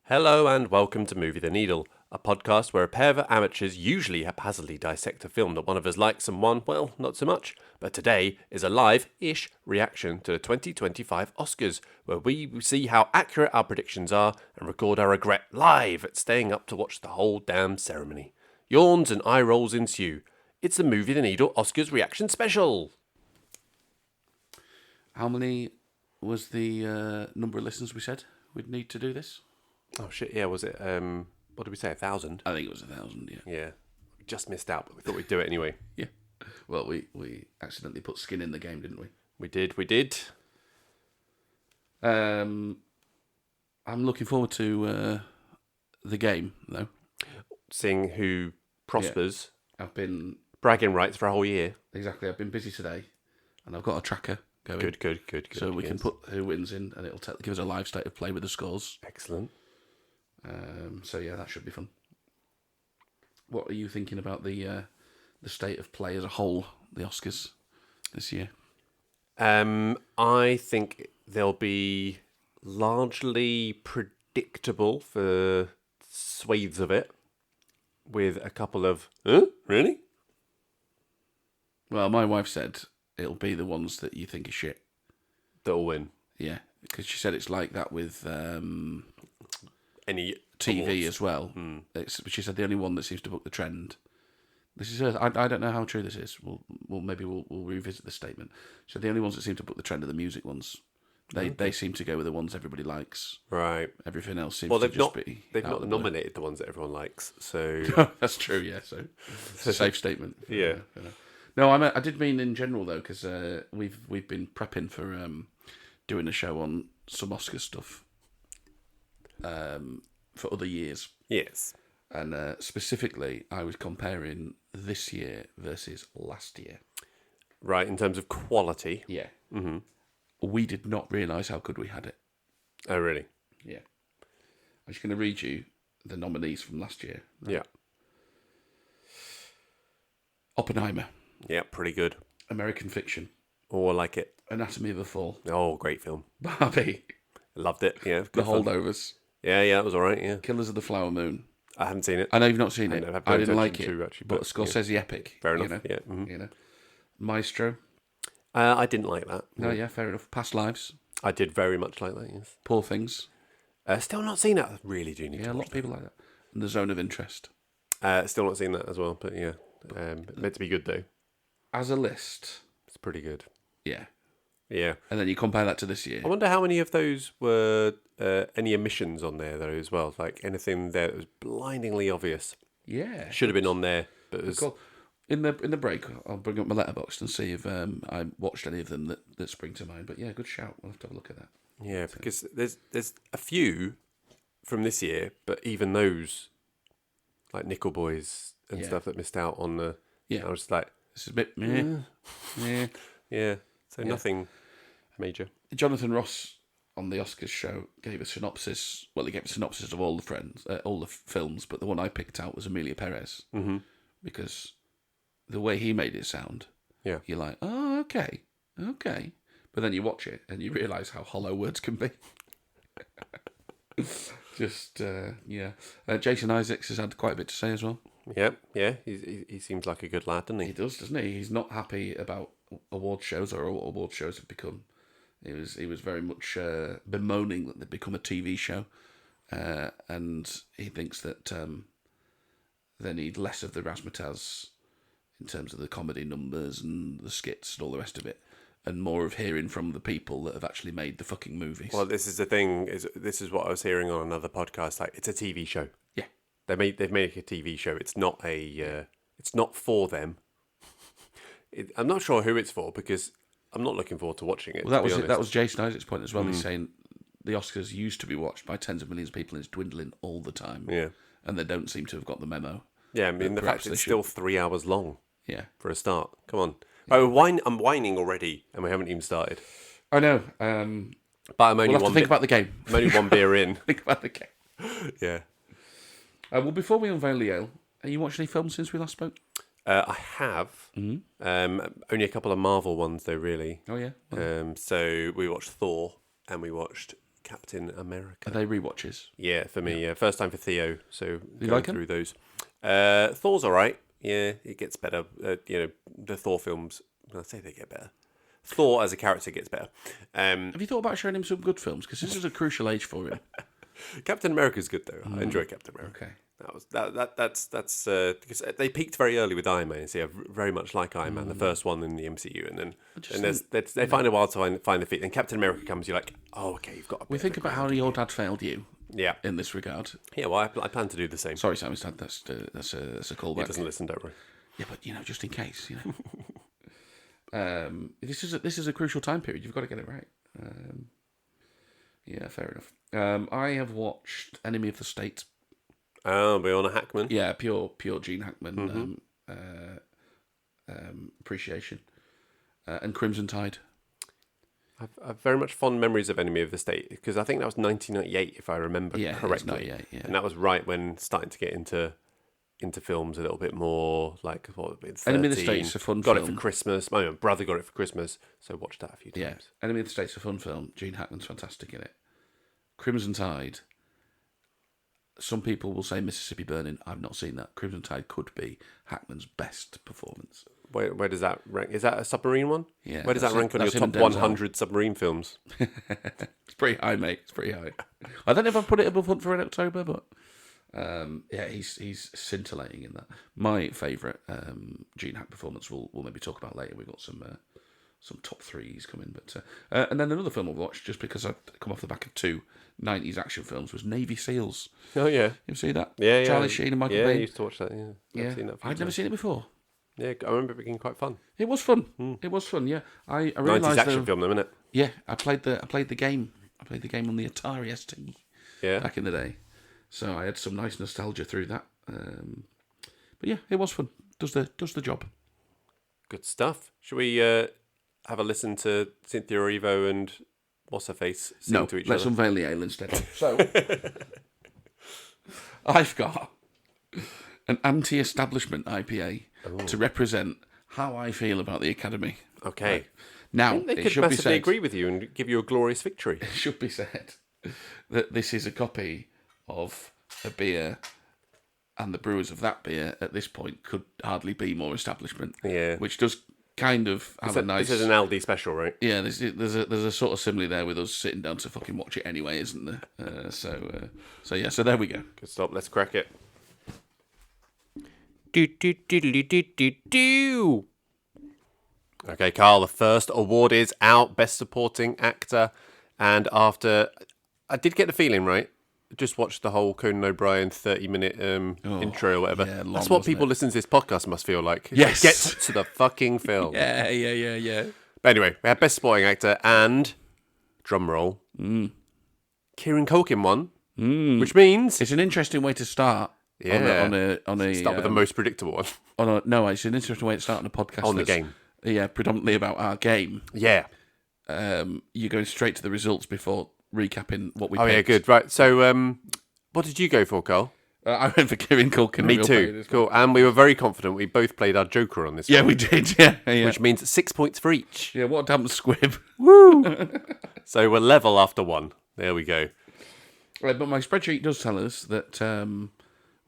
Hello and welcome to Movie the Needle, a podcast where a pair of amateurs usually haphazardly dissect a film that one of us likes and one, well, not so much. But today is a live-ish reaction to the 2025 Oscars, where we see how accurate our predictions are and record our regret live at staying up to watch the whole damn ceremony. Yawns and eye rolls ensue. It's the Movie the Needle Oscars reaction special. How many was the number of listeners we said we'd need to do this? Oh shit, yeah, was it, what did we say, 1,000? I think it was 1,000, yeah. Yeah, we just missed out, but we thought we'd do it anyway. Yeah. Well, we accidentally put skin in the game, didn't we? We did. I'm looking forward to the game, though. Seeing who prospers. Yeah. I've been... Bragging rights for a whole year. Exactly, I've been busy today, and I've got a tracker going. Good. So we can put who wins in, and it'll give us a live state of play with the scores. Excellent. So yeah, that should be fun. What are you thinking about the state of play as a whole, the Oscars this year? I think they'll be largely predictable for swathes of it, with a couple of really? Well, my wife said it'll be the ones that you think are shit that'll win. Yeah, because she said it's like that with Any TV awards as well. She said the only one that seems to book the trend. This is her. I don't know how true this is. Maybe we'll revisit the statement. So the only ones that seem to book the trend are the music ones. They seem to go with the ones everybody likes. Right. Everything else seems Well, to they've just not be. they've not nominated the ones that everyone likes. So That's true. Yeah. So it's a safe statement. Yeah. No, I did mean in general though, because we've been prepping for doing a show on some Oscar stuff for other years. Yes. And specifically, I was comparing this year versus last year. Right, in terms of quality. Yeah. Mm-hmm. We did not realise how good we had it. Oh, really? Yeah. I'm just going to read you the nominees from last year. Right? Yeah. Oppenheimer. Yeah, pretty good. American Fiction. Oh, I like it. Anatomy of a Fall. Oh, great film. Barbie. Loved it. Yeah, The good fun. Holdovers. Yeah, it was all right. Yeah, Killers of the Flower Moon. I haven't seen it. I know you've not seen it. I didn't like it, to, actually, but Scorsese epic. Fair enough. You know? Yeah. Mm-hmm. You know, Maestro. I didn't like that. No, yeah, fair enough. Past Lives. I did very much like that. Yes. Poor Things. Still not seen it. I really do need to. Yeah, a lot of people like that. And The Zone of Interest. Still not seen that as well. But yeah, meant to be good though. As a list, It's pretty good. yeah. Yeah. And then you compare that to this year. I wonder how many of those were any omissions on there though as well. Like anything there that was blindingly obvious. Yeah. Should have been on there, but it was. Cool. In the break, I'll bring up my Letterboxd and see if I watched any of them that spring to mind. But yeah, good shout. We'll have to have a look at that. Yeah, because there's a few from this year, but even those, like Nickel Boys and stuff that missed out on the. Yeah. I was just like, This is a bit meh. Yeah. yeah. So nothing major. Jonathan Ross on the Oscars show gave a synopsis. Well, he gave a synopsis of all the films, but the one I picked out was Amelia Perez because the way he made it sound, you're like, oh, okay, but then you watch it and you realise how hollow words can be. Just Jason Isaacs has had quite a bit to say as well. Yeah. He seems like a good lad, doesn't he? He does, doesn't he? He's not happy about award shows or what award shows have become. He was very much bemoaning that they've become a TV show, and he thinks that they need less of the razzmatazz in terms of the comedy numbers and the skits and all the rest of it, and more of hearing from the people that have actually made the fucking movies. Well, this is the thing. This is what I was hearing on another podcast. Like, it's a TV show. Yeah, they've made a TV show. It's not it's not for them. I'm not sure who it's for because I'm not looking forward to watching it. Well, that was Jason Isaacs' point as well. He's saying the Oscars used to be watched by tens of millions of people and it's dwindling all the time. Yeah, and they don't seem to have got the memo. Yeah, I mean the fact it's still 3 hours long. Yeah, for a start. Come on. Yeah. I'm whining already, and we haven't even started. I know. But I'm only we'll have to think about the game. I'm only one beer in. Think about the game. Yeah. Well, before we unveil the ale, have you watched any films since we last spoke? I have. Only a couple of Marvel ones, though, really. Oh, yeah? So we watched Thor, and we watched Captain America. Are they rewatches? Yeah, for me, yeah. First time for Theo, so going like 'em? through those. Thor's all right. Yeah, it gets better. The Thor films, I say they get better. Thor as a character gets better. Have you thought about showing him some good films? Because this is a crucial age for him. Captain America's good though. I enjoy Captain America. Okay. That's because they peaked very early with Iron Man. So yeah, very much like Iron Man, the first one in the MCU, and then they find a while to find the feet. Then Captain America comes, you're like, oh okay, you've got. We think about how your dad failed you. Yeah. In this regard. Yeah, well, I plan to do the same. Sorry, Sam's dad. That's a callback. He doesn't listen, don't worry. Yeah, but just in case, this is a crucial time period. You've got to get it right. Yeah, fair enough. I have watched Enemy of the State. Oh, Beyond Hackman. Yeah, pure Gene Hackman appreciation. And Crimson Tide. I've very much fond memories of Enemy of the State because I think that was 1998, if I remember correctly. Yeah. And that was right when starting to get into films a little bit more, like what would be 13. Enemy of the State's a fun got film. it for Christmas. My brother got it for Christmas, so watched that a few times. Yeah, Enemy of the State's a fun film. Gene Hackman's fantastic in it. Crimson Tide. Some people will say Mississippi Burning. I've not seen that. Crimson Tide could be Hackman's best performance. Where does that rank? Is that a submarine one? Yeah. Where does that rank on your top 100 submarine films? It's pretty high, mate. It's pretty high. I don't know if I put it above Hunt for Red October, but he's scintillating in that. My favourite Gene Hack performance we'll maybe talk about later. We've got some top threes coming, but and then another film I've watched just because I've come off the back of two 90s action films was Navy SEALs. Oh yeah, you ever see that? Yeah, Charlie Sheen and Michael Biehn. Yeah, I used to watch that. Yeah, I'd never seen it before. Yeah, I remember it being quite fun. It was fun. It was fun. Yeah, I 90s realised action film, though, isn't it? Yeah, I played the game. I played the game on the Atari ST. Yeah. Back in the day, so I had some nice nostalgia through that. But yeah, it was fun. Does the job. Good stuff. Should we have a listen to Cynthia Erivo and what's her face sing to each let's other? unveil the ale instead. So I've got an anti-establishment IPA to represent how I feel about the Academy. Okay. Right. Now, they it could should be massively said, agree with you and give you a glorious victory. it should be said that this is a copy of a beer, and the brewers of that beer at this point could hardly be more establishment. Yeah. Which does kind of have a nice. This is an Aldi special, right? Yeah, there's a sort of simile there with us sitting down to fucking watch it anyway, isn't there? So there we go. Good stop. Let's crack it. Do. Okay, Carl, the first award is out, Best Supporting Actor. And after, I did get the feeling, right? Just watched the whole Conan O'Brien 30-minute intro or whatever. Yeah, long, that's what wasn't people it? listening to this podcast must feel like. Yes. Get to the fucking film. Yeah. But anyway, we had Best Supporting Actor and, drum roll, Kieran Culkin won, which means... It's an interesting way to start. Yeah. On a start with the most predictable one. It's an interesting way to start on a podcast. On the game. Yeah, predominantly about our game. Yeah. You're going straight to the results before recapping what we picked. Yeah, good. Right, so what did you go for, Carl? I went for Kieran Culkin. Me too. Cool. And we were very confident. We both played our Joker on this one. Yeah, we did. Yeah. Which means 6 points for each. Yeah, what a damn squib. Woo! So we're level after one. There we go. Right, but my spreadsheet does tell us that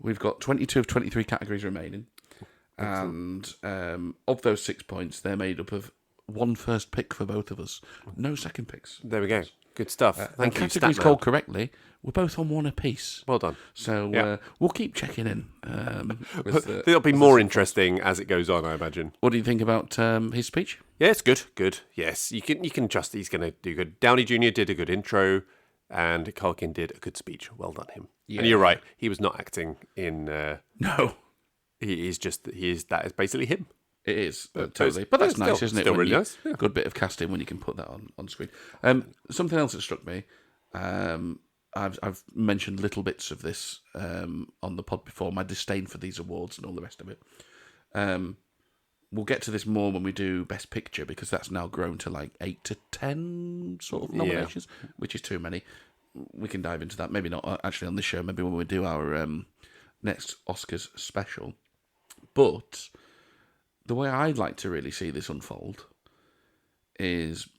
we've got 22 of 23 categories remaining. Excellent. And of those 6 points, they're made up of one first pick for both of us. No second picks. There we go. Good stuff. Thank you. Categories called correctly. We're both on one apiece. Well done. So we'll keep checking in. It'll be more interesting as it goes on, I imagine. What do you think about his speech? Yeah, it's good. Good. Yes, you can trust he's going to do good. Downey Jr. did a good intro, and Culkin did a good speech. Well done, him. Yeah. And you're right. He was not acting in. No. That is basically him. It is, totally. But that's nice, isn't it? Still really nice. Yeah. Good bit of casting when you can put that on screen. Something else that struck me, I've mentioned little bits of this on the pod before, my disdain for these awards and all the rest of it. We'll get to this more when we do Best Picture, because that's now grown to like 8 to 10 sort of nominations, which is too many. We can dive into that. Maybe not actually on this show, maybe when we do our next Oscars special. But the way I'd like to really see this unfold is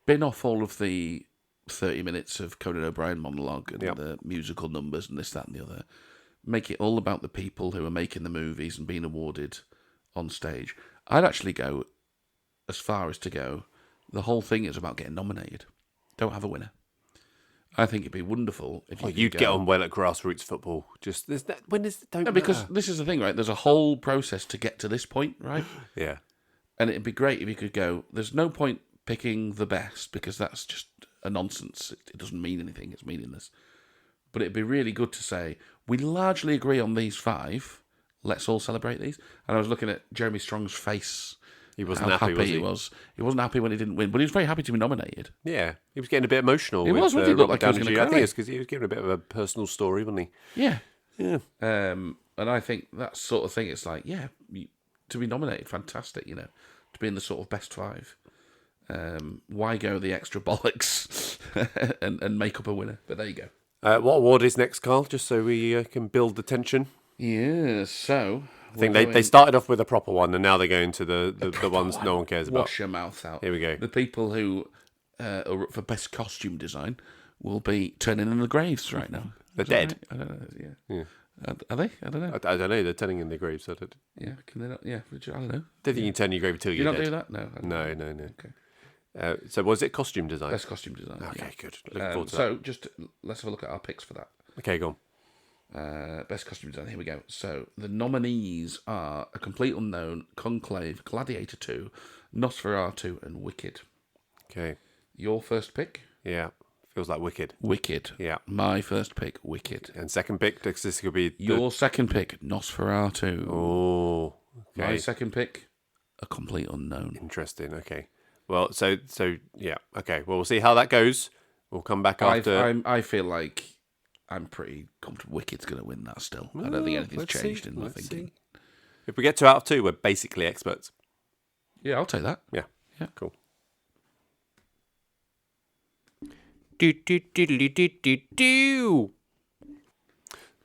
bin off all of the 30 minutes of Conan O'Brien monologue and the musical numbers and this, that, and the other. Make it all about the people who are making the movies and being awarded on stage. I'd actually go as far as to go, the whole thing is about getting nominated. Don't have a winner. I think it'd be wonderful if you'd get on well at grassroots football. Just there's that when is don't no, because this is the thing, right? There's a whole process to get to this point, right? Yeah. And it'd be great if you could go, there's no point picking the best because that's just a nonsense. It doesn't mean anything. It's meaningless. But it'd be really good to say, we largely agree on these 5. Let's all celebrate these. And I was looking at Jeremy Strong's face. He wasn't happy, was he? He was. He wasn't happy when he didn't win, but he was very happy to be nominated. Yeah, he was getting a bit emotional. He was. He looked like he was going to cry. I think it's because he was giving a bit of a personal story, wasn't he? Yeah. Yeah. And I think that sort of thing, it's like, to be nominated, fantastic, to be in the sort of best 5. Why go the extra bollocks and make up a winner? But there you go. What award is next, Carl? Just so we can build the tension. Yeah, so... I think they started off with a proper one, and now they're going to the ones no one cares about. Wash your mouth out. Here we go. The people who are up for best costume design will be turning in the graves right now. They're dead. Right? I don't know. Yeah. Are they? I don't know. I don't know. They're turning in their graves. Yeah. Can they not? Yeah. I don't know. Don't think you can turn your grave until you're dead. Do you not do that? No. No. Okay. So was it costume design? Best costume design. Okay, good. Looking forward to that. So just let's have a look at our picks for that. Okay, go on. Best costume design. Here we go. So the nominees are A Complete Unknown, Conclave, Gladiator 2, Nosferatu, and Wicked. Okay. Your first pick? Yeah. Feels like Wicked. Wicked. Yeah. My first pick, Wicked. And second pick, because this could be... Your second pick, Nosferatu. Oh, okay. My second pick, A Complete Unknown. Interesting, okay. Well, so yeah, okay. Well, we'll see how that goes. We'll come back after... I feel like I'm pretty comfortable Wicked's going to win that still. I don't think anything's changed in my thinking. See. If we get 2 out of 2, we're basically experts. Yeah, I'll take that. Yeah. Cool.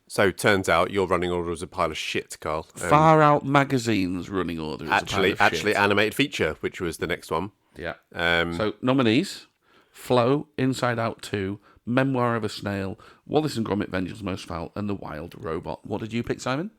So turns out your running order was a pile of shit, Carl. Far Out Magazine's running order is a pile of actually shit. animated feature, which was the next one. Yeah. So nominees: Flow, Inside Out 2, Memoir of a Snail, Wallace and Gromit: Vengeance Most Foul, and The Wild Robot. What did you pick, Simon?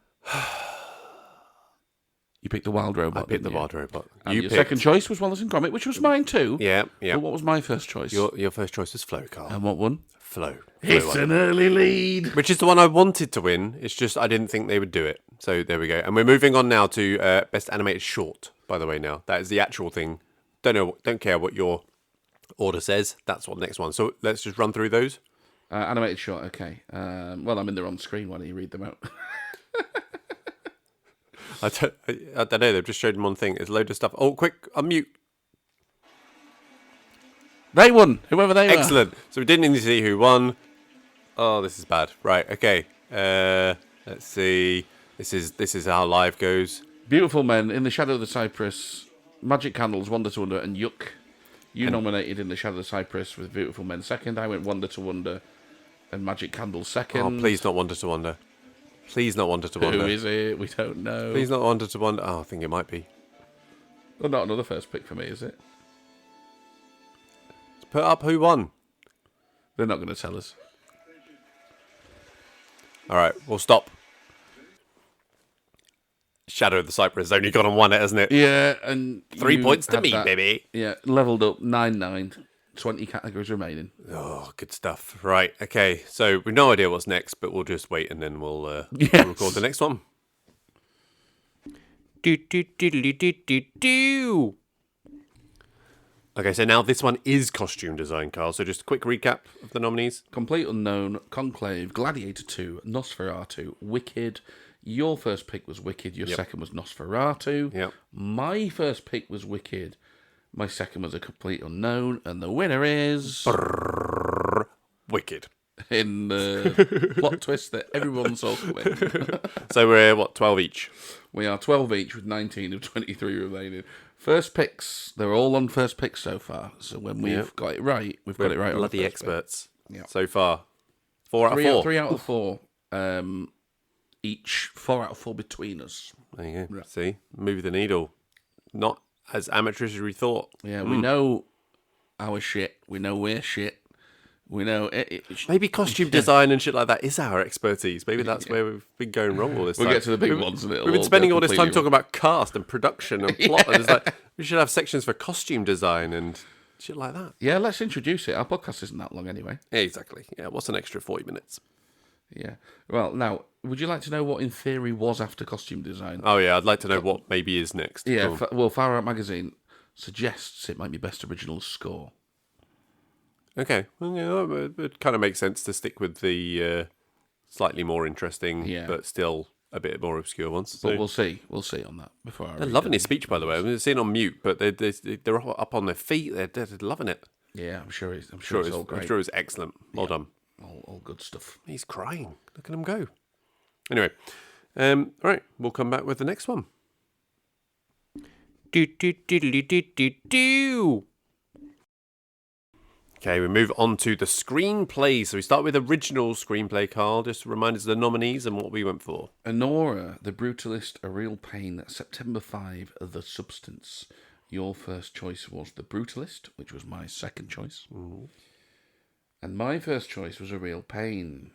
You picked The Wild Robot. I picked The Wild Robot. And your second choice was Wallace and Gromit, which was mine too. Yeah. But what was my first choice? Your first choice was Flow, Carl. And what won? Flow. It's an early lead. Which is the one I wanted to win. It's just I didn't think they would do it. So there we go. And we're moving on now to Best Animated Short, by the way, now. That is the actual thing. Don't care what your order says. That's what the next one. So let's just run through those. Animated Short, okay. Well, I'm in the wrong screen. Why don't you read them out? I don't know. They've just showed them one thing. There's a load of stuff. Oh, quick, unmute. They won, whoever they were. Excellent. So we didn't need to see who won. Oh, this is bad. Right, okay. Let's see. This is how live goes. Beautiful Men, In the Shadow of the Cypress, Magic Candles, Wonder to Wonder, and Yuck. You nominated In the Shadow of the Cypress with Beautiful Men second. I went Wonder to Wonder and Magic Candles second. Oh, please not Wonder to Wonder. Please not Wonder to Wonder. Who is it? We don't know. Please not Wonder to Wonder. Oh, I think it might be. Well, not another first pick for me, is it? Let's put up who won. They're not going to tell us. All right, we'll stop. Shadow of the Cypress has only gone and won it, hasn't it? Yeah, and 3 points to me, baby. Yeah, levelled up 9-9. 20 categories remaining. Oh, good stuff. Right, okay. So we've no idea what's next, but we'll just wait and then we'll record the next one. Okay, so now this one is costume design, Carl. So just a quick recap of the nominees. Complete Unknown, Conclave, Gladiator 2, Nosferatu, Wicked. Your first pick was Wicked. Your second was Nosferatu. Yep. My first pick was Wicked. My second was A Complete Unknown. And the winner is... Wicked. In the plot twist that everyone saw coming. So we're, 12 each? We are 12 each with 19 of 23 remaining. First picks. They're all on first picks so far. So when we've got it right, we've got it right. Bloody experts. So far. 4 out of 4. 3 out of 4. Each 4 out of 4 between us. There you go. Right. See? Move the needle. Not as amateurish as we thought. Yeah, we know our shit. We know we're shit. We know Maybe costume design and shit like that is our expertise. Maybe that's where we've been going wrong all this time. We'll get to the big ones, and we've been spending all this time talking about cast and production and plot, and it's like we should have sections for costume design and shit like that. Yeah, let's introduce it. Our podcast isn't that long anyway. Yeah, exactly. Yeah, what's an extra 40 minutes? Yeah. Well, now, would you like to know what in theory was after costume design? Oh yeah, I'd like to know what maybe is next. Yeah. Well, Far Out Magazine suggests it might be best original score. Okay, well, yeah, it kind of makes sense to stick with the slightly more interesting, but still a bit more obscure ones. So. But we'll see. We'll see on that before. They're loving his speech, by the way. I'm seeing on mute, but they're up on their feet. They're loving it. Yeah, I'm sure it's all great. I'm sure it's excellent. Well done. All good stuff. He's crying. Look at him go. Anyway, right, we'll come back with the next one. Do. Okay, we move on to the screenplay. So we start with original screenplay, Carl. Just remind us of the nominees and what we went for. Honora, The Brutalist, A Real Pain, September 5, The Substance. Your first choice was The Brutalist, which was my second choice. Mm-hmm. And my first choice was A Real Pain.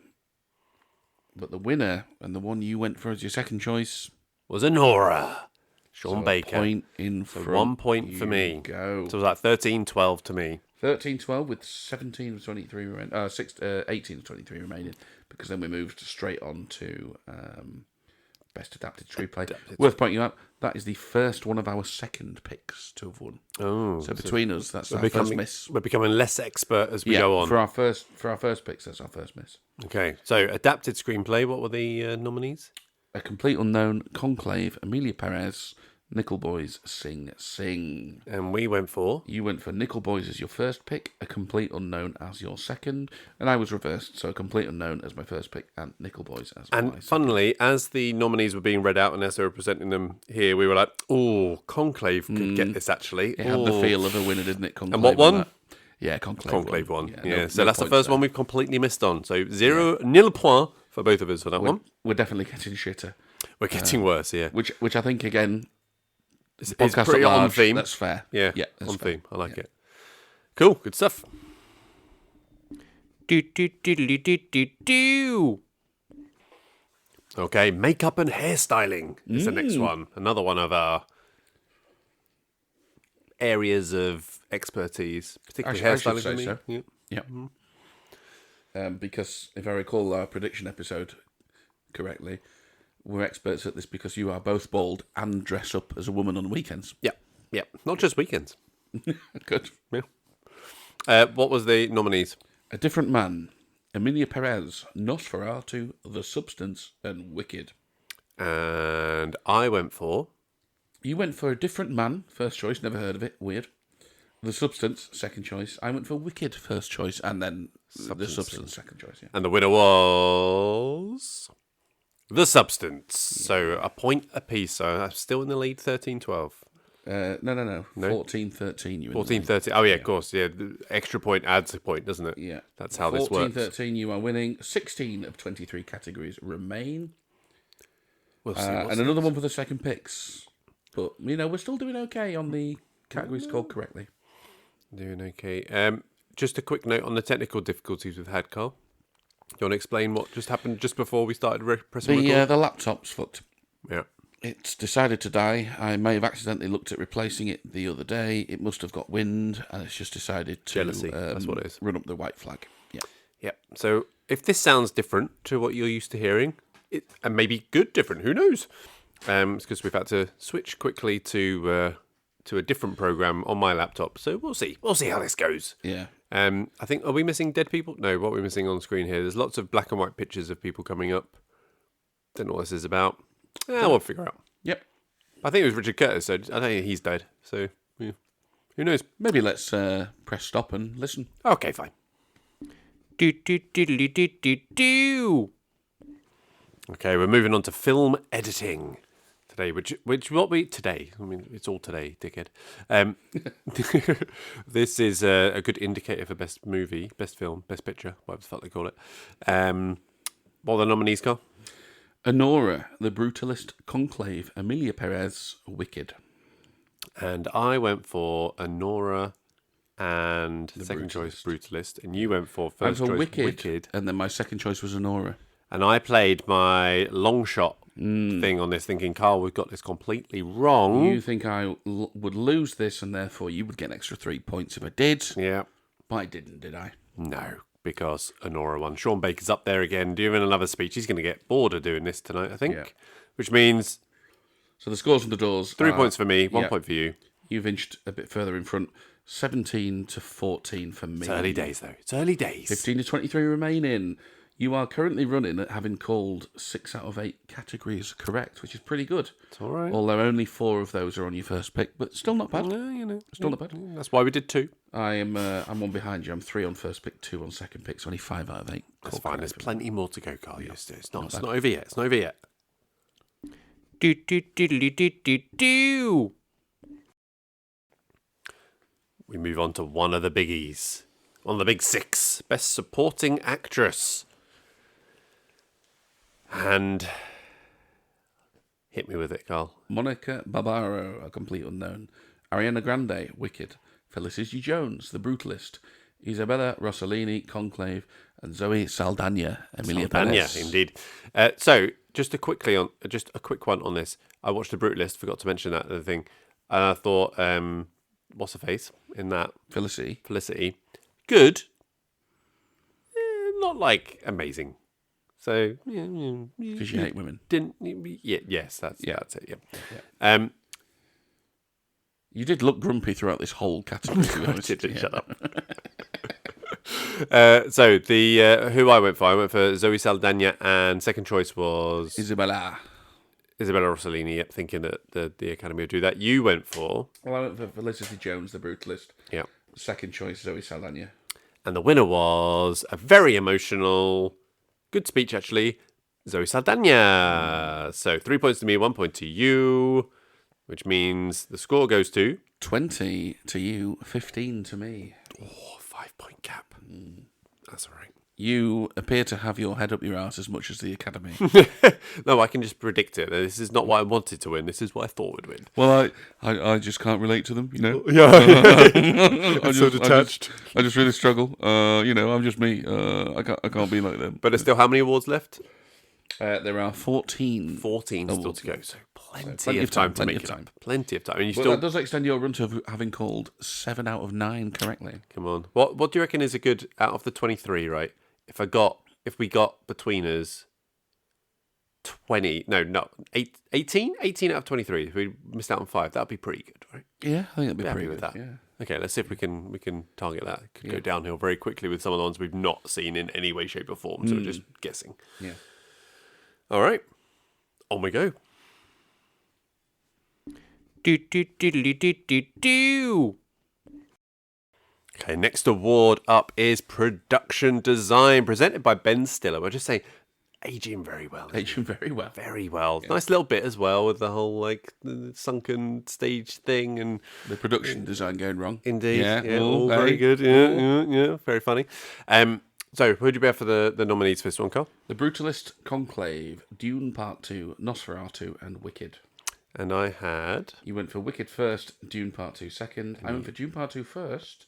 But the winner, and the one you went for as your second choice, was Honora. Sean Baker. 1 point in front. 1 point for me. Go. So it was like 13-12 to me. 13-12 with 17 of 23 remaining. 18 of 23 remaining, because then we moved straight on to Best Adapted Screenplay. Worth pointing out, that is the first one of our second picks to have won. Oh, so between us, that's our first miss. We're becoming less expert as we go on. For our first picks, that's our first miss. Okay, so Adapted Screenplay, what were the nominees? A Complete Unknown, Conclave, Amelia Perez, Nickel Boys, Sing Sing. And we went for? You went for Nickel Boys as your first pick, A Complete Unknown as your second, and I was reversed, so A Complete Unknown as my first pick and Nickel Boys as my second. And funnily, as the nominees were being read out and as they were presenting them here, we were like, oh, Conclave could get this actually. It had the feel of a winner, didn't it? Conclave, and what won? Yeah, Conclave. Conclave won. Yeah, no, so no that's the first there. one we've completely missed on. So 0-0 point for both of us for that one. We're definitely getting shitter. We're getting worse, yeah. Which I think, again, It's podcast pretty at large, on theme. That's fair. Yeah, that's on fair. theme. I like it. Cool, good stuff. Do. Okay, makeup and hairstyling is the next one. Another one of our areas of expertise, particularly hairstyling. I should say for me. so. Yeah. Yeah. Because if I recall our prediction episode correctly, we're experts at this because you are both bald and dress up as a woman on weekends. Yeah. Not just weekends. Good. Yeah. What was the nominees? A Different Man, Amelia Perez, Nosferatu, The Substance, and Wicked. And I went for... You went for A Different Man, first choice, never heard of it, weird. The Substance, second choice. I went for Wicked, first choice, and then The Substance, second choice. Yeah. And the winner was... The Substance. So a point apiece. So I'm still in the lead, 13-12. No. 14-13. You 14-13. Oh, yeah, of course. Yeah, the extra point adds a point, doesn't it? Yeah. That's how this works. 14-13, you are winning. 16 of 23 categories remain. We'll see. And another one for the second picks. But, we're still doing okay on the categories scored correctly. Doing okay. Just a quick note on the technical difficulties we've had, Carl. Do you want to explain what just happened just before we started pressing record? The laptop's fucked. Yeah. It's decided to die. I may have accidentally looked at replacing it the other day. It must have got wind, and it's just decided to Jealousy, that's what it is. Run up the white flag. Yeah. Yeah. So if this sounds different to what you're used to hearing, and maybe good different, who knows? It's because we've had to switch quickly to a different program on my laptop. So we'll see. We'll see how this goes. Yeah. I think, are we missing dead people? No, what we're missing on screen here, there's lots of black and white pictures of people coming up. Don't know what this is about. We'll figure out. Yep. I think it was Richard Curtis, so I don't think he's dead. So, yeah. Who knows? Maybe let's press stop and listen. Okay, fine. Do. Okay, we're moving on to film editing today, which what we today. I mean, it's all today, dickhead. This is a good indicator for best movie, best film, best picture, whatever the fuck they call it. What are the nominees, Carl? Honora, The Brutalist, Conclave, Amelia Perez, Wicked. And I went for Honora and second choice Brutalist, and you went for I went first for choice Wicked, and then my second choice was Honora. And I played my long shot thing on this, thinking, Carl, we've got this completely wrong. You think I would lose this, and therefore you would get an extra 3 points if I did. Yeah. But I didn't, did I? No, because Honora won. Sean Baker's up there again, doing another speech. He's going to get bored of doing this tonight, I think. Yeah. Which means... So the scores from the doors 3 points for me, 1 point for you. You've inched a bit further in front. 17 to 14 for me. It's early days, though. It's early days. 15 to 23 remaining. You are currently running at having called 6 out of 8 categories correct, which is pretty good. It's all right. Although only 4 of those are on your first pick, but still not bad. Still not bad. That's why we did 2. I'm one behind you. I'm 3 on first pick, 2 on second pick, so only 5 out of 8. That's fine. There's plenty more to go, Carl. Yes, it's not over yet. It's not over yet. Do. We move on to one of the biggies. One of the big 6. Best Supporting Actress. And hit me with it, Carl. Monica Barbaro, A Complete Unknown. Ariana Grande, Wicked. Felicity Jones, The Brutalist. Isabella Rossellini, Conclave. And Zoe Saldana, Emilia Perez. Indeed. So, just a quick one on this. I watched The Brutalist, forgot to mention that other thing. And I thought, what's her face in that? Felicity. Good. Not like amazing. So, Because you hate women. Yes, that's it. Yeah. You did look grumpy throughout this whole category. To be honest. Shut up. So the who I went for Zoe Saldana, and second choice was Isabella Rossellini. Yep, thinking that the Academy would do that. You went for? Well, I went for Felicity Jones, The Brutalist. Yeah. Second choice, Zoe Saldana. And the winner was a very emotional, good speech actually, Zoe Saldana. So 3 points to me, 1 point to you, which means the score goes to 20 to you, 15 to me. Oh, 5 point gap. That's all right. You appear to have your head up your arse as much as the Academy. No, I can just predict it. This is not what I wanted to win. This is what I thought would win. Well, I just can't relate to them, you know. Yeah, I'm so detached. I just really struggle. I'm just me. I can't be like them. But there's still how many awards left? There are 14. 14 still to go. So plenty of time to make it up. Plenty of time. And that does extend your run to having called 7 out of 9 correctly. Come on. What do you reckon is a good out of the 23? Right. If we got between us 18 out of 23. If we missed out on 5, that'd be pretty good, right? Yeah, I think that'd be happy pretty with good. that. Yeah. Okay, let's see if we can target that. It could go downhill very quickly with some of the ones we've not seen in any way, shape, or form. So we're just guessing. Yeah. All right, on we go. Do. Okay, next award up is Production Design, presented by Ben Stiller. We're just saying, aging very well. Aging very well. Very well. Yeah. Nice little bit as well with the whole the sunken stage thing and the production design going wrong. Indeed. Yeah. All very good. Yeah. Very funny. So, who do you have for the nominees for this one, Carl? The Brutalist, Conclave, Dune Part 2, Nosferatu, and Wicked. And I had... You went for Wicked first, Dune Part 2 second. I went for Dune Part 2 first,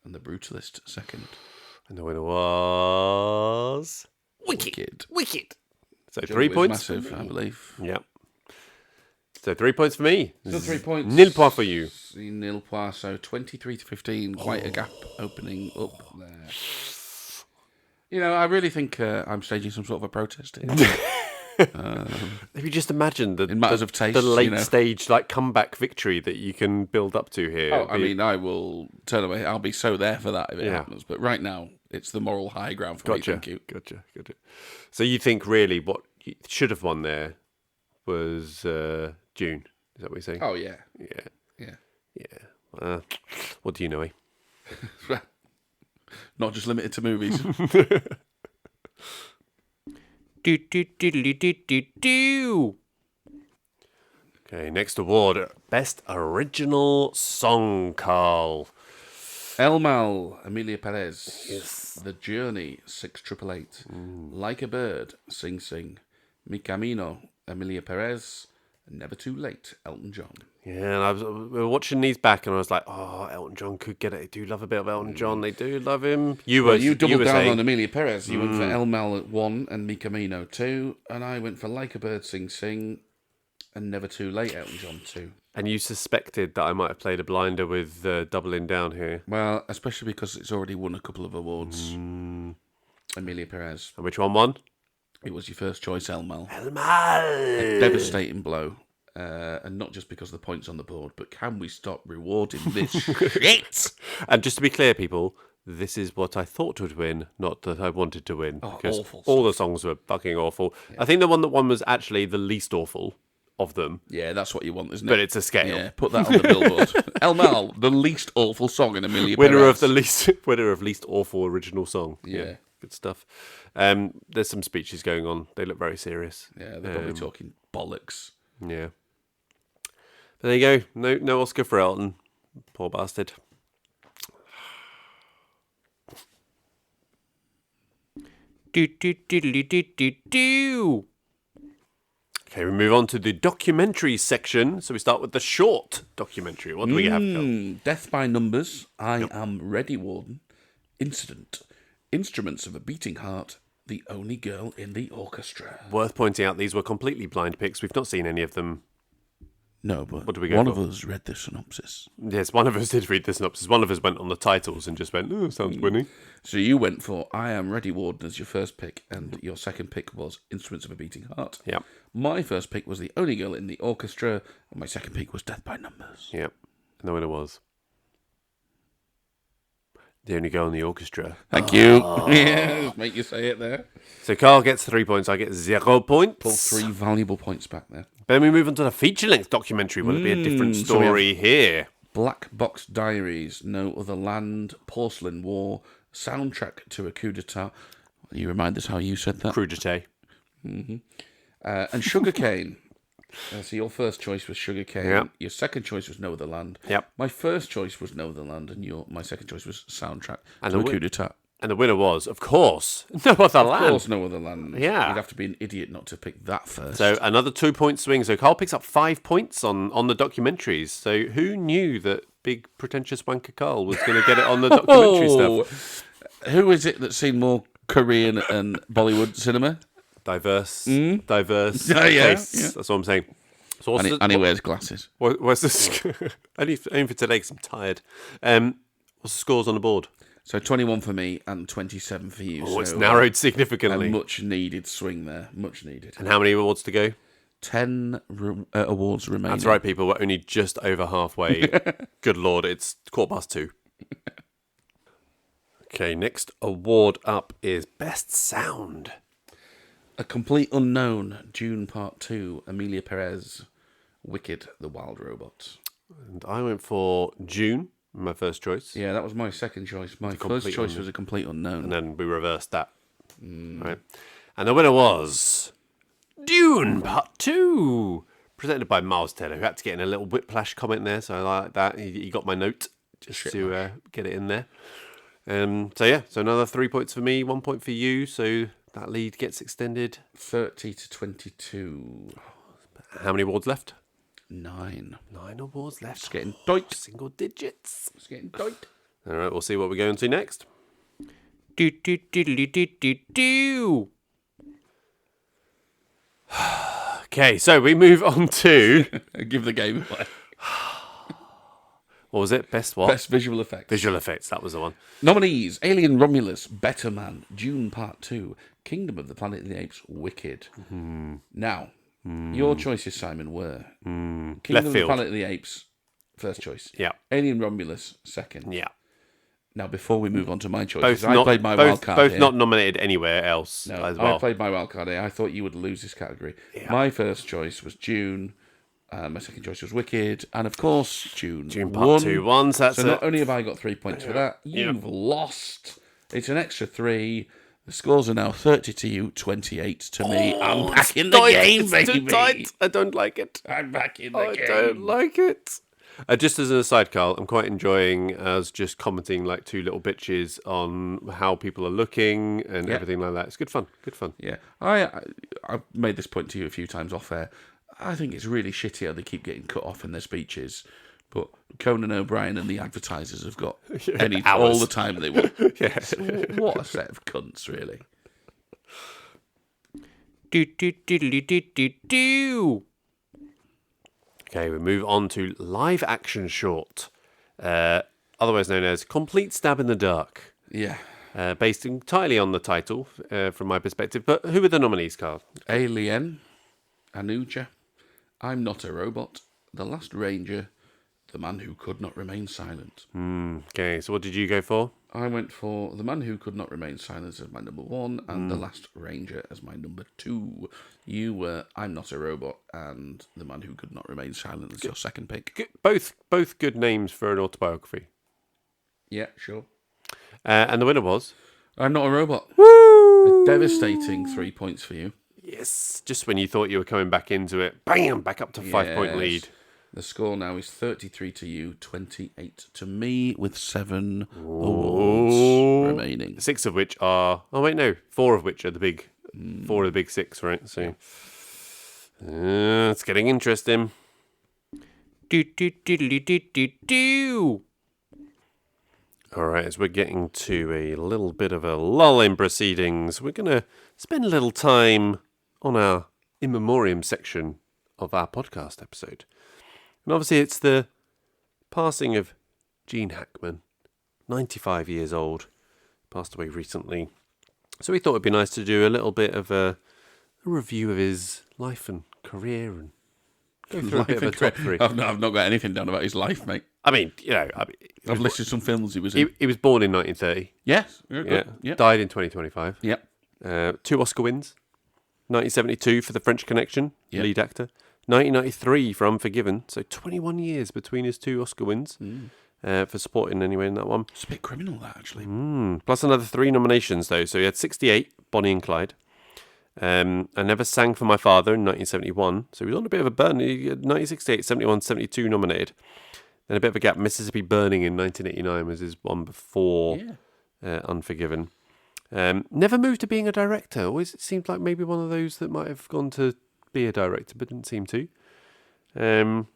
and The Brutalist second. And the winner was... Wicked. So 3 points. Massive, I believe. Yeah. So 3 points for me. Still 3 points. Nil point for you. Nil point. So 23 to 15. Quite a gap opening up there. You know, I really think I'm staging some sort of a protest here. If you just imagine in matters of taste, the late stage comeback victory that you can build up to here. Oh, I mean, I will turn away. I'll be so there for that if it happens. But right now, it's the moral high ground for me. Thank you. Gotcha. So you think really what you should have won there was June? Is that what you're saying? Oh yeah. What do you know? Not just limited to movies. Do. Okay, next award, Best Original Song, Carl. El Mal, Emilia Perez. Yes. The Journey, 6888. Like a Bird, Sing Sing. Mi Camino, Emilia Perez. Never Too Late, Elton John. Yeah, and we were watching these back, and I was like, "Oh, Elton John could get it. They do love a bit of Elton John. They do love him." You doubled were down saying, on Amelia Perez. You went for El Mal at 1 and Mi Camino 2, and I went for Like a Bird Sing Sing and Never Too Late, Elton John 2. and you suspected that I might have played a blinder with doubling down here. Well, especially because it's already won a couple of awards. Amelia Perez. And which one won? It was your first choice, El Mal. El Mal. A devastating blow. And not just because of the points on the board, but can we stop rewarding this shit? And just to be clear, people, this is what I thought would win, not that I wanted to win. Because awful all the songs were fucking awful. Yeah. I think the one that won was actually the least awful of them. Yeah, that's what you want, isn't it? But it's a scale. Yeah, put that on the billboard. El Mal, the least awful song in Amelia winner Perez. Winner of least awful original song. Yeah. Good stuff. There's some speeches going on. They look very serious. Yeah, they're probably talking bollocks. Yeah. But there you go. No Oscar for Elton. Poor bastard. Okay, we move on to the documentary section. So we start with the short documentary. What do we have, Carl? Death by Numbers, I Am Ready Warden, Incident, Instruments of a Beating Heart, The Only Girl in the Orchestra. Worth pointing out, these were completely blind picks. We've not seen any of them. No, but what do we go one for? of us read the synopsis. Yes, one of us did read the synopsis. One of us went on the titles and just went, "Oh, sounds winning." So you went for I Am Ready Warden as your first pick, and your second pick was Instruments of a Beating Heart. Yeah. My first pick was The Only Girl in the Orchestra, and my second pick was Death by Numbers. Yeah. And the winner was The Only Girl in the Orchestra. Thank you. Yeah, make you say it there. So Carl gets 3 points, I get 0 points. Pull 3 valuable points back there. Then we move on to the feature-length documentary. Will it be a different story here? Black Box Diaries, No Other Land, Porcelain War, Soundtrack to a Coup d'etat. You remind us how you said that? Coup d'etat. And Sugarcane. So your first choice was Sugarcane. Yep. Your second choice was No Other Land. Yep. My first choice was No Other Land, and my second choice was Soundtrack And to the a Coup d'etat. And the winner was, of course, No Other Land. Of course, No Other Land. Yeah. You'd have to be an idiot not to pick that first. So another 2 point swing. So Carl picks up 5 points on the documentaries. So who knew that big pretentious wanker Carl was going to get it on the documentary stuff? Who is it that's seen more Korean and Bollywood cinema? Diverse Yeah. tastes. That's what I'm saying. So And he wears glasses. what's this? only for today because I'm tired. What's the scores on the board? So 21 for me and 27 for you. Oh, it's so, narrowed a significantly. much needed swing there. Much needed. And how many awards to go? 10 awards remaining. That's right, people. We're only just over halfway. Good Lord, it's 2:15. Okay, next award up is Best Sound. A Complete Unknown, June Part 2, Amelia Perez, Wicked, The Wild Robot. And I went for June, my first choice. Yeah, that was my second choice. My first choice was A Complete Unknown. And then we reversed that. Right. And the winner was Dune Part 2, presented by Miles Taylor, who had to get in a little whiplash comment there, so I like that. He got my note just to get it in there. So another 3 points for me, 1 point for you, so that lead gets extended. 30 to 22. How many awards left? 9. 9 awards left. It's getting tight. Single digits. It's getting tight. All right, we'll see what we're going to next. Okay, so we move on to... Give the game away. What was it? Best what? Best visual effects. Visual effects, that was the one. Nominees: Alien Romulus, Better Man, Dune Part 2, Kingdom of the Planet of the Apes, Wicked. Now, your choices, Simon, were Kingdom of the Planet of the Apes, first choice. Yeah. Alien Romulus, second. Yeah. Now, before we move on to my choices, I played my wild card both here. not nominated anywhere else as well. I played my wild card here. I thought you would lose this category. Yeah. My first choice was Dune. My second choice was Wicked, and of course, Dune Part 2 won. So not only have I got 3 points for that, you've lost. It's an extra 3. The scores are now 30 to you, 28 to me. I'm back in the game, baby. Too tight. I don't like it. I'm back in the game. I don't like it. Just as an aside, Carl, I'm quite enjoying us just commenting like two little bitches on how people are looking and everything like that. It's good fun. Good fun. Yeah, I've made this point to you a few times off air. I think it's really shitty how they keep getting cut off in their speeches. But Conan O'Brien and the advertisers have got all the time they want. Yeah. What a set of cunts, really. Okay, we move on to live action short, otherwise known as Complete Stab in the Dark. Yeah. Based entirely on the title, from my perspective. But who are the nominees, Carl? Alien, Anuja, I'm Not a Robot, The Last Ranger, The Man Who Could Not Remain Silent. Okay, so what did you go for? I went for The Man Who Could Not Remain Silent as my number 1 and The Last Ranger as my number 2. You were I'm Not a Robot and The Man Who Could Not Remain Silent as your second pick. Both good names for an autobiography. Yeah, sure. And the winner was? I'm Not a Robot. Woo! A devastating 3 points for you. Yes, just when you thought you were coming back into it, bam, back up to 5-point lead. The score now is 33 to you, 28 to me, with 7 awards remaining. 6 of which are... Oh, wait, no. 4 of which are the big... 4 of the big 6, right? So it's getting interesting. All right, as we're getting to a little bit of a lull in proceedings, we're going to spend a little time on our in memoriam section of our podcast episode. And obviously it's the passing of Gene Hackman, 95 years old, passed away recently. So we thought it'd be nice to do a little bit of a review of his life and career and go through a bit of a top 3. I've not got anything down about his life, mate. I mean, I've listed some films he was in. He was born in 1930. Yes. Yeah. Died in 2025. Yep. 2 Oscar wins. 1972 for The French Connection, Yep. lead actor. 1993 for Unforgiven. So 21 years between his 2 Oscar wins for supporting anyway in that one. It's a bit criminal, that, actually. Plus another 3 nominations, though. So he had 68, Bonnie and Clyde. I Never Sang for My Father in 1971. So he was on a bit of a burn. He had 1968, 71, 72 nominated. Then a bit of a gap. Mississippi Burning in 1989 was his one before Unforgiven. Never moved to being a director. Always seemed like maybe one of those that might have gone to be a director, but didn't seem to. And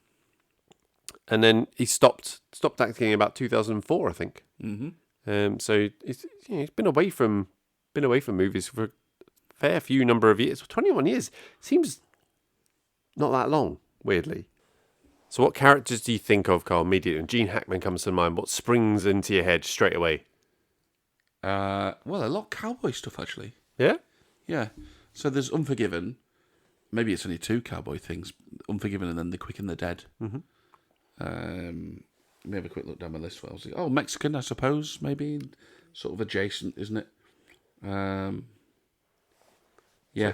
then he stopped acting in about 2004, I think. So he's been away from movies for a fair few number of years. 21 years seems not that long, weirdly. So what characters do you think of, Carl, immediately? When Gene Hackman comes to mind, what springs into your head straight away? Well, a lot of cowboy stuff, actually. Yeah? Yeah. So there's Unforgiven. Maybe it's only 2 cowboy things. Unforgiven and then The Quick and the Dead. Let me have a quick look down my list. What else? Oh, Mexican, I suppose, maybe. Sort of adjacent, isn't it? Yeah.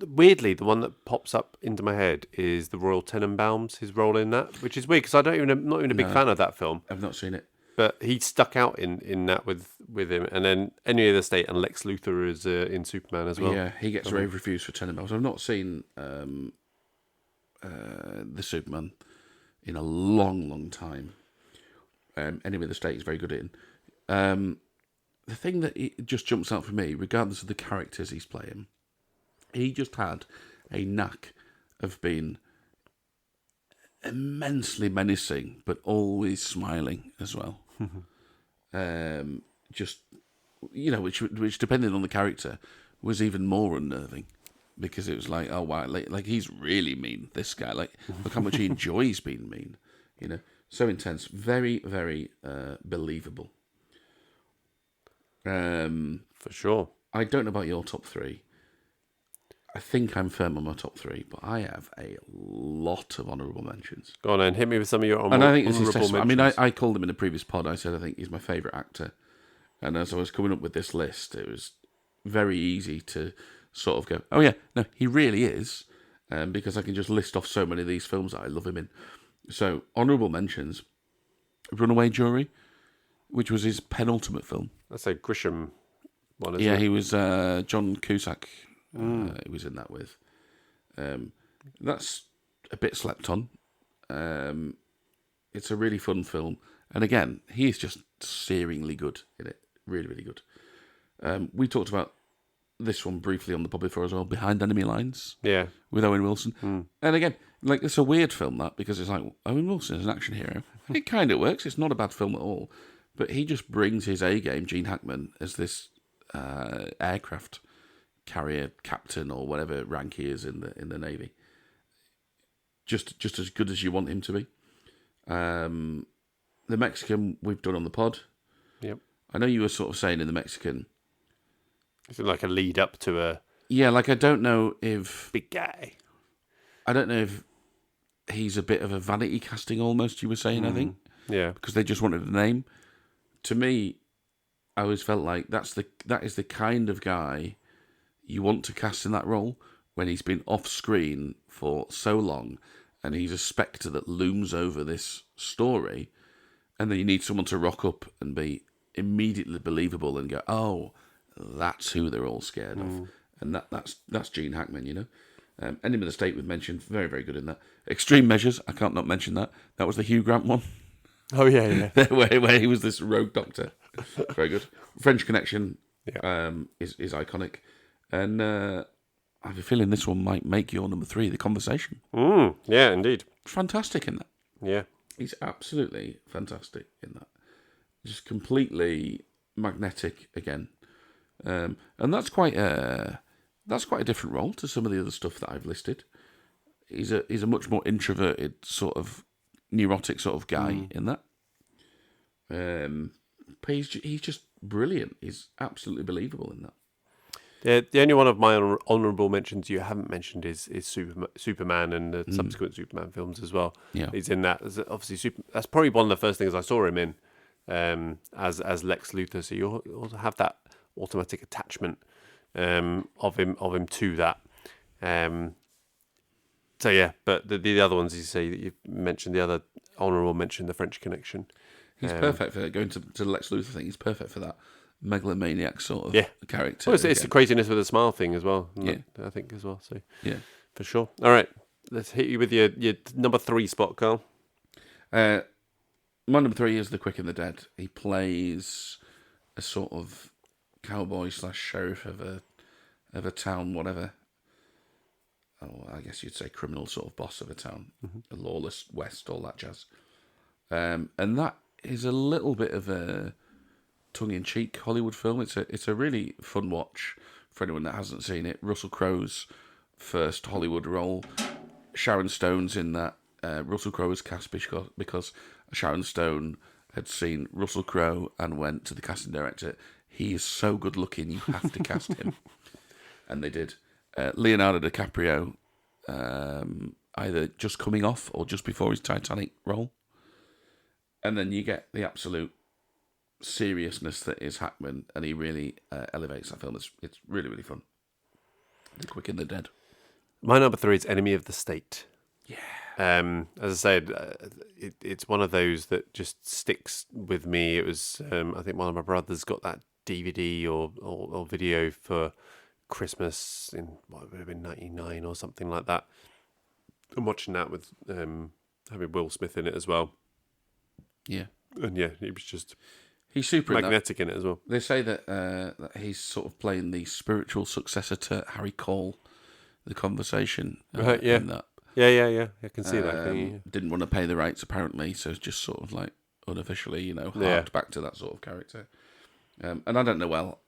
Weirdly, the one that pops up into my head is the Royal Tenenbaums, his role in that, which is weird because I'm not even a big fan of that film. I've not seen it. But he stuck out in that with him. And then Any Other State and Lex Luthor is in Superman as well. Yeah, he gets rave reviews for Tenenbaums. I've not seen the Superman in a long, long time. Any Other State is very good at it. The thing that it just jumps out for me, regardless of the characters he's playing, he just had a knack of being immensely menacing, but always smiling as well. Just, which depending on the character, was even more unnerving, because it was like, oh wow, like he's really mean. This guy, like, look how much he enjoys being mean. So intense, very, very believable. For sure. I don't know about your top 3. I think I'm firm on my top 3, but I have a lot of honourable mentions. Go on and hit me with some of your And I think this is honourable mentions. I mean, I called him in a previous pod. I said I think he's my favourite actor. And as I was coming up with this list, it was very easy to sort of go, oh yeah, no, he really is. Because I can just list off so many of these films that I love him in. So, honourable mentions. Runaway Jury, which was his penultimate film. That's a Grisham one, isn't it? Yeah, he was John Cusack. He was in that with. That's a bit slept on. It's a really fun film. And again, he is just searingly good in it. Really, really good. We talked about this one briefly on the pod before as well, Behind Enemy Lines. Yeah. With Owen Wilson. And again, like, it's a weird film, that, because it's like, Owen Wilson is an action hero. It kind of works. It's not a bad film at all. But he just brings his A-game, Gene Hackman, as this aircraft carrier captain or whatever rank he is in the Navy. Just as good as you want him to be. The Mexican we've done on the pod. Yep. I know you were sort of saying in the Mexican... It's like a lead up to a... Yeah, like, I don't know if... Big guy. I don't know if he's a bit of a vanity casting almost, you were saying, I think. Yeah. Because they just wanted a name. To me, I always felt like that is the kind of guy you want to cast in that role when he's been off screen for so long and he's a spectre that looms over this story, and then you need someone to rock up and be immediately believable and go, oh, that's who they're all scared of. And that's Gene Hackman, you know. Enemy of the State we've mentioned, very, very good in that. Extreme Measures, I can't not mention that. That was the Hugh Grant one. Oh, yeah. where he was this rogue doctor. Very good. French Connection Yeah. is iconic. And I have a feeling this one might make your number 3, The Conversation. Yeah, indeed. Fantastic in that. Yeah. He's absolutely fantastic in that. Just completely magnetic again. And that's quite a different role to some of the other stuff that I've listed. He's a much more introverted, sort of neurotic sort of guy in that. But he's just brilliant. He's absolutely believable in that. Yeah, the only one of my honourable mentions you haven't mentioned is Superman and the subsequent Superman films as well. Yeah. He's in that. Obviously, that's probably one of the first things I saw him in as Lex Luthor. So you also have that automatic attachment of him to that. So yeah, but the other ones you say that you mentioned, the other honourable mention, the French Connection. He's perfect for going to the Lex Luthor thing. He's perfect for that megalomaniac sort of character. Well, it's the craziness with a smile thing as well. I think as well. So yeah, for sure. All right, let's hit you with your number 3 spot, Carl. My number 3 is The Quick and the Dead. He plays a sort of cowboy / sheriff of a town, whatever. Oh, I guess you'd say criminal sort of boss of a town, a lawless west, all that jazz. And that is a little bit of a tongue-in-cheek Hollywood film. It's a really fun watch for anyone that hasn't seen it. Russell Crowe's first Hollywood role. Sharon Stone's in that. Russell Crowe was cast because Sharon Stone had seen Russell Crowe and went to the casting director, he is so good looking, you have to cast him. And they did. Leonardo DiCaprio, either just coming off or just before his Titanic role. And then you get the absolute seriousness that is Hackman, and he really elevates that film. It's really, really fun. The Quick and the Dead. My number 3 is Enemy of the State. Yeah. As I said, it's one of those that just sticks with me. It was, I think one of my brothers got that DVD or video for Christmas in what would have been 99 or something like that. I'm watching that with having Will Smith in it as well. Yeah. And yeah, he was just he's super magnetic in it as well. They say that he's sort of playing the spiritual successor to Harry Cole, The Conversation. Right, yeah. In that. Yeah. I can see that. Didn't want to pay the rights, apparently, so it's just sort of like unofficially, harked back to that sort of character. And I don't know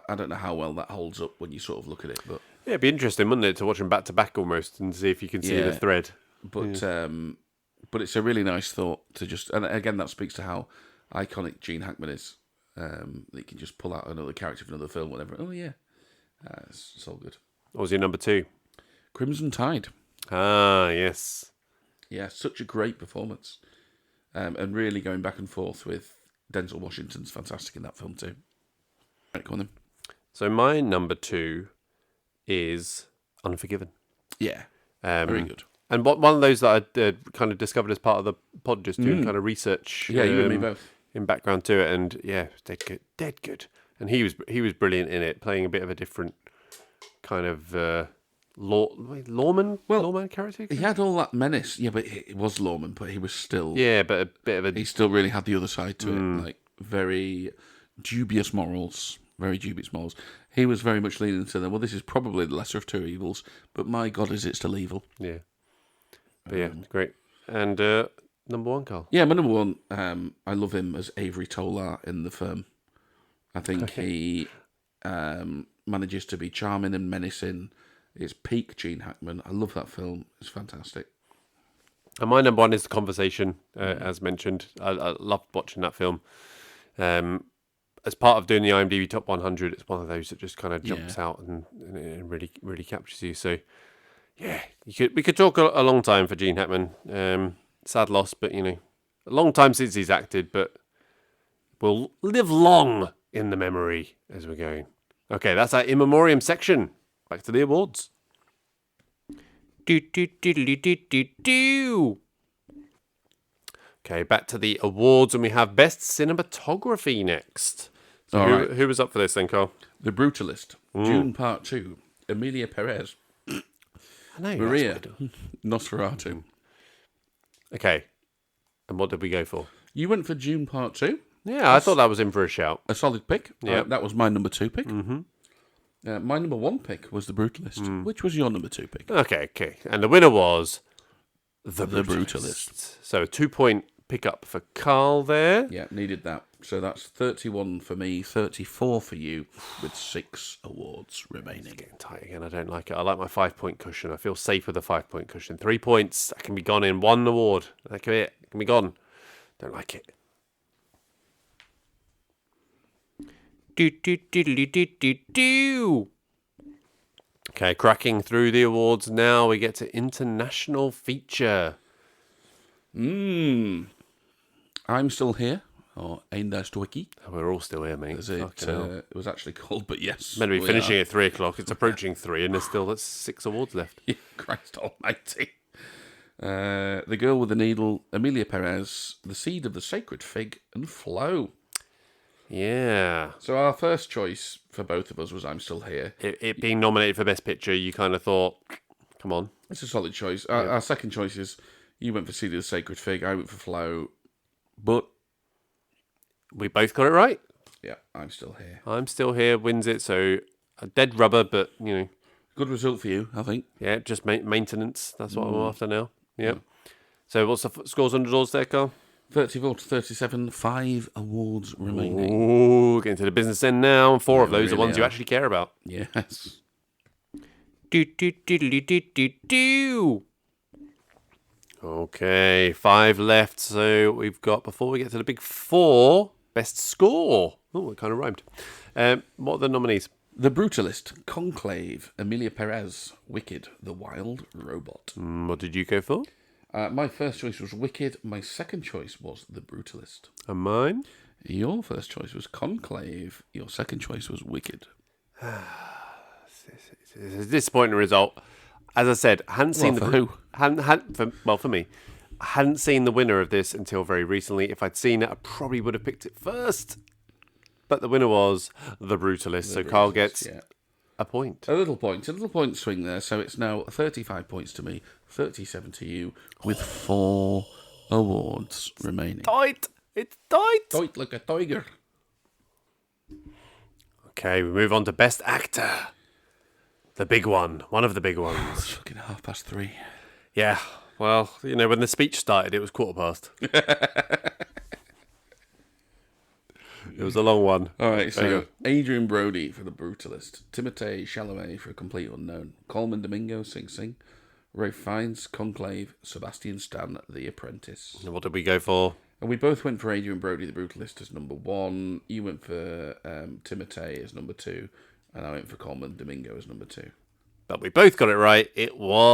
I don't know how well that holds up when you sort of look at it, but yeah, it'd be interesting, wouldn't it, to watch them back to back almost and see if you can see the thread. But it's a really nice thought to just, and again, that speaks to how iconic Gene Hackman is. That you can just pull out another character from another film, whatever. Oh yeah, it's all good. What was your number 2? Crimson Tide. Ah, yes. Yeah, such a great performance, and really going back and forth with Denzel Washington's fantastic in that film too. Right, go on then. So my number 2 is Unforgiven. Yeah, very good. And one of those that I kind of discovered as part of the pod, just doing kind of research. Yeah, you and me both. In background to it, and yeah, dead good. And he was brilliant in it, playing a bit of a different kind of lawman character. He had all that menace, but it was lawman, but he was still but a bit of a. He still really had the other side to it, like very dubious morals, very dubious morals. He was very much leaning to them. Well, this is probably the lesser of two evils, but my God, is it still evil? Yeah. But yeah, great. And number one, Carl. Yeah, my number one, I love him as Avery Tolar in The Firm. I think he manages to be charming and menacing. It's peak Gene Hackman. I love that film. It's fantastic. And my number one is The Conversation, as mentioned. I loved watching that film. As part of doing the IMDb Top 100, it's one of those that just kind of jumps out and really, really captures you. So, yeah, we could talk a long time for Gene Hackman. Sad loss, but, a long time since he's acted, but will live long in the memory as we're going. Okay, that's our in memoriam section. Back to the awards. Okay, back to the awards, and we have Best Cinematography next. So who was up for this then, Carl? The Brutalist, June Part 2, Emilia Perez, Maria Nosferatu. Okay, and what did we go for? You went for June Part 2? Yeah, I thought that was in for a shout. A solid pick. Yeah, that was my number 2 pick. Mm-hmm. My number 1 pick was The Brutalist. Which was your number 2 pick? Okay. And the winner was The Brutalist. Brutalist. So a 2-point pickup for Carl there. Yeah, needed that. So that's 31 for me, 34 for you, with 6 awards remaining. It's getting tight again. I don't like it. I like my 5-point cushion. I feel safe with a 5-point cushion. 3 points, that can be gone in 1 award. That can be it. It can be gone. Don't like it. Okay, cracking through the awards now. We get to International Feature. I'm Still Here, or Ein das Wiki. We're all still here, mate. As it was actually called, but yes. Meant to be finishing at 3 o'clock. It's approaching 3, and there's still 6 awards left. Christ almighty. The Girl with the Needle, Emilia Perez, The Seed of the Sacred Fig, and Flow. Yeah. So our first choice for both of us was I'm Still Here. It being nominated for Best Picture, you kind of thought, come on. It's a solid choice. Our second choice is, you went for Seed of the Sacred Fig, I went for Flow, but we both got it right. Yeah, I'm Still Here. I'm Still Here wins it, so a dead rubber, but, Good result for you, I think. Yeah, just maintenance. That's what I'm after now. Yeah. So what's the scores on the doors there, Carl? 34 to 37, 5 awards remaining. Ooh, getting to the business end now. 4 of those are ones you actually care about. Yes. Okay, 5 left. So we've got, before we get to the big 4, Best Score. Oh, it kind of rhymed. What are the nominees? The Brutalist, Conclave, Emilia Perez, Wicked, The Wild Robot. What did you go for? My first choice was Wicked. My second choice was The Brutalist. And mine? Your first choice was Conclave. Your second choice was Wicked. It's a disappointing result. As I said, I hadn't seen who? For me, I hadn't seen the winner of this until very recently. If I'd seen it, I probably would have picked it first. But the winner was The Brutalist. So Carl gets a point. A little point swing there. So it's now 35 points to me, 37 to you, with 4 awards remaining. It's tight. Tight like a tiger. Okay, we move on to Best Actor. The big one. One of the big ones. It's fucking 3:30. Yeah. Well, when the speech started, it was 3:15. It was a long one. All right, so Adrian Brody for The Brutalist, Timothée Chalamet for Complete Unknown, Coleman Domingo, Sing Sing, Ralph Fiennes, Conclave, Sebastian Stan, The Apprentice. And what did we go for? And we both went for Adrian Brody, The Brutalist, as number 1. You went for Timothée as number 2, and I went for Coleman Domingo as number 2. But we both got it right. It was...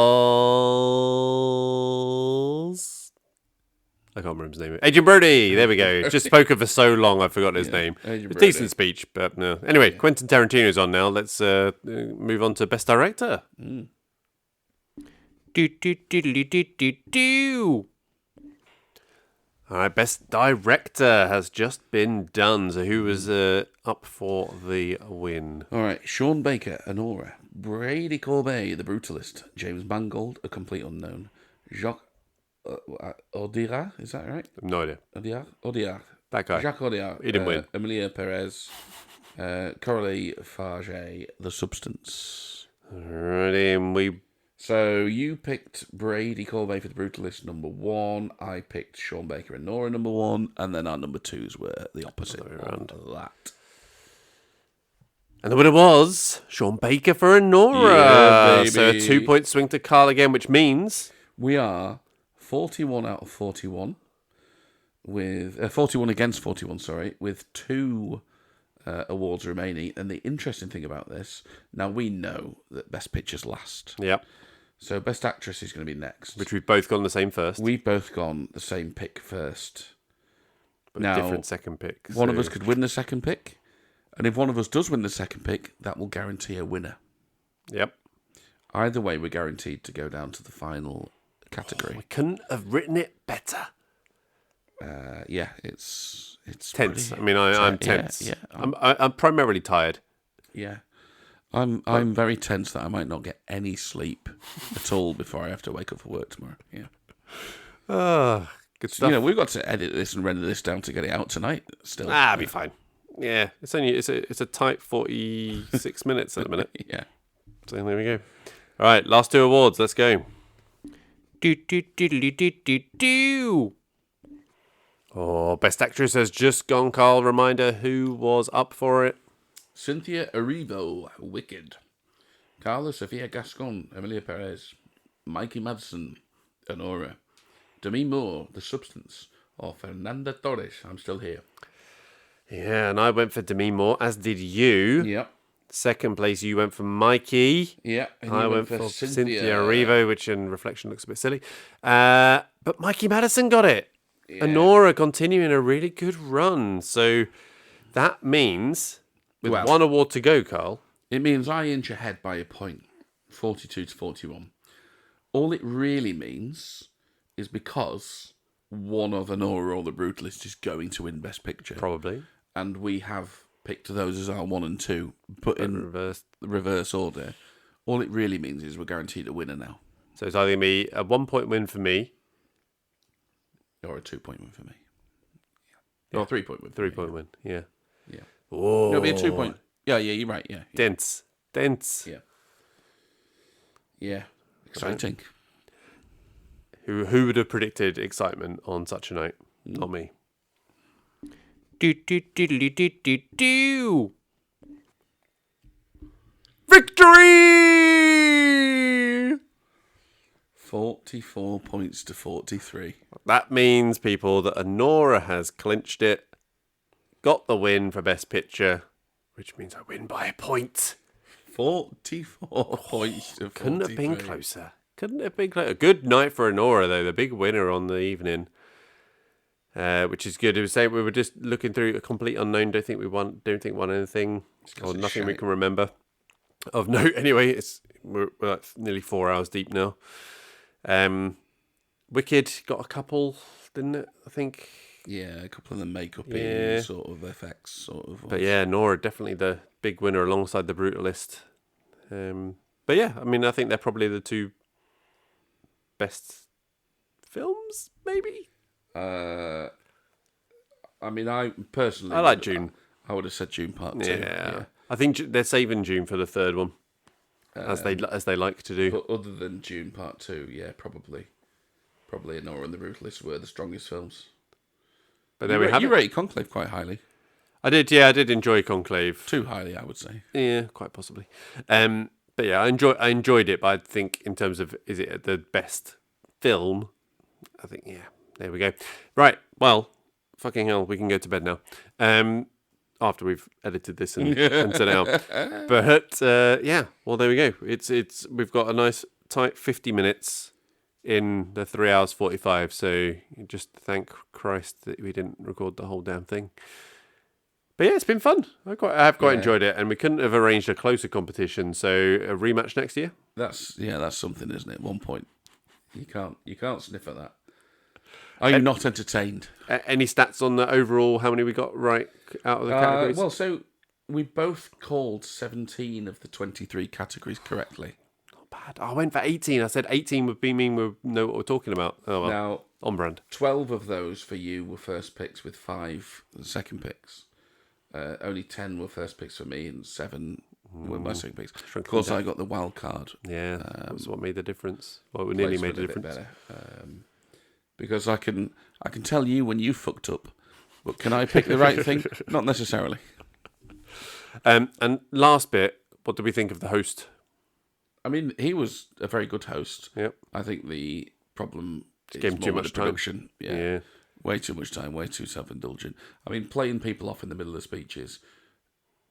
I can't remember his name. Adrian Brody. There we go. Just spoken for so long, I forgot his name. A decent speech, but no. Anyway, Quentin Tarantino's on now. Let's move on to Best Director. All right, Best Director has just been done. So who was up for the win? All right, Sean Baker, Anora, Brady Corbet, The Brutalist, James Mangold, A Complete Unknown, Jacques Audiard, is that right? No idea. Audiard. That guy. Jacques Audiard. He didn't win. Emilia Perez, Coralie Farge, The Substance. Alrighty, and So you picked Brady Corbet for The Brutalist number 1. I picked Sean Baker and Nora number 1, and then our number 2s were the opposite of that. And the winner was Sean Baker for Nora. Yeah, baby. So a 2-point swing to Carl again, which means We are 41 out of 41 with 41 against 41, sorry, with 2 awards remaining. And the interesting thing about this, now we know that Best Picture's last. Yep. So Best Actress is going to be next. Which we've both gone the same first. We've both gone the same pick first. But now, different second pick. One of us could win the second pick. And if one of us does win the second pick, that will guarantee a winner. Yep. Either way, we're guaranteed to go down to the final category. We couldn't have written it better. Yeah, it's Tense. pretty- I mean, I'm tense. Yeah, I'm primarily tired. yeah. I'm very tense that I might not get any sleep at all before I have to wake up for work tomorrow. Yeah. Good stuff. We've got to edit this and render this down to get it out tonight. Still, I'll be fine. Yeah, it's a tight 46 minutes at the minute. Yeah. So there we go. All right, last 2 awards. Let's go. Do. Oh, Best Actress has just gone, Carl. Reminder, who was up for it? Cynthia Erivo, Wicked. Carla Sofia Gascon, Emilia Perez. Mikey Madsen, Honora. Demi Moore, The Substance. Or Fernanda Torres, I'm Still Here. Yeah, and I went for Demi Moore, as did you. Yep. Second place, you went for Mikey. Yeah. And I you went for Cynthia Erivo, which in reflection looks a bit silly. But Mikey Madison got it. Yeah. Honora continuing a really good run. So that means, with one award to go, Carl. It means I inch ahead by a point, 42 to 41. All it really means is because one of Honora or The Brutalist is going to win Best Picture. Probably. And we have picked those as our 1 and 2, but in reverse order. All it really means is we're guaranteed a winner now. So it's either going to be a 1-point win for me. Or a 2-point win for me. Yeah. Or a 3-point win. 3-point win, yeah. Yeah. Oh. It'll be a 2-point. Yeah, you're right, yeah. Dense. Yeah. Yeah. Exciting. Who would have predicted excitement on such a night? Not me. Do. Victory! 44 points to 43. That means, people, that Honora has clinched it, got the win for Best Picture, which means I win by a point. 44 points to 43. Couldn't have been closer. Couldn't have been closer. A good night for Honora, though, the big winner on the evening, which is good. It was saying we were just looking through a complete unknown. Don't think won anything, or nothing we can remember of note. Anyway, we're like nearly 4 hours deep now. Wicked got a couple, didn't it? I think. Yeah, a couple of the makeup sort of effects, sort of. But yeah, Nora definitely the big winner alongside The Brutalist. But yeah, I mean, I think they're probably the 2 best films, maybe. I mean, I personally, I like June. I would have said June Part 2. Yeah. I think they're saving June for the 3rd one, as they like to do. But other than June Part 2, yeah, probably Nora and The Brutalist were the strongest films. But there we have it. You rated Conclave quite highly. I did enjoy Conclave. Too highly, I would say. Yeah, quite possibly. But yeah, I enjoyed it. But I think in terms of, is it the best film? I think, yeah. There we go. Right. Well, fucking hell, we can go to bed now. After we've edited this and sent it out. But yeah, well, there we go. We've got a nice tight 50 minutes in the 3 hours 45. So just thank Christ that we didn't record the whole damn thing. But yeah, it's been fun. I have quite enjoyed it, and we couldn't have arranged a closer competition. So a rematch next year. That's something, isn't it? 1 point. You can't sniff at that. Are you not entertained? Any stats on the overall? How many we got right out of the categories? Well, so we both called 17 of the 23 categories correctly. Not bad. I went for 18. I said 18 would mean we know what we're talking about. Oh well. Now, on brand. 12 of those for you were first picks, with 5 second picks. Only 10 were first picks for me, and 7 were my second picks. Of Shrunken course, down. I got the wild card. Yeah, that's what made the difference. Well, it nearly made a difference. Better, because I can tell you when you fucked up, but can I pick the right thing? Not necessarily. And last bit, what do we think of the host? I mean, he was a very good host. Yep. I think the problem is gave him too more much the production. Yeah. Way too much time, way too self-indulgent. I mean, playing people off in the middle of speeches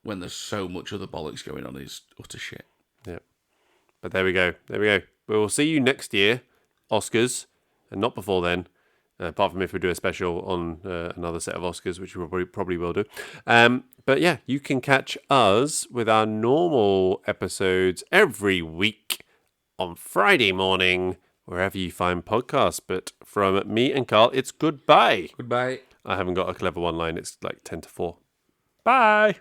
when there's so much other bollocks going on is utter shit. Yeah. But there we go. We'll see you next year, Oscars, and not before then. Apart from if we do a special on another set of Oscars, which we probably will do. But yeah, you can catch us with our normal episodes every week on Friday morning, wherever you find podcasts. But from me and Carl, it's goodbye. Goodbye. I haven't got a clever one line. It's like 10 to 4. Bye.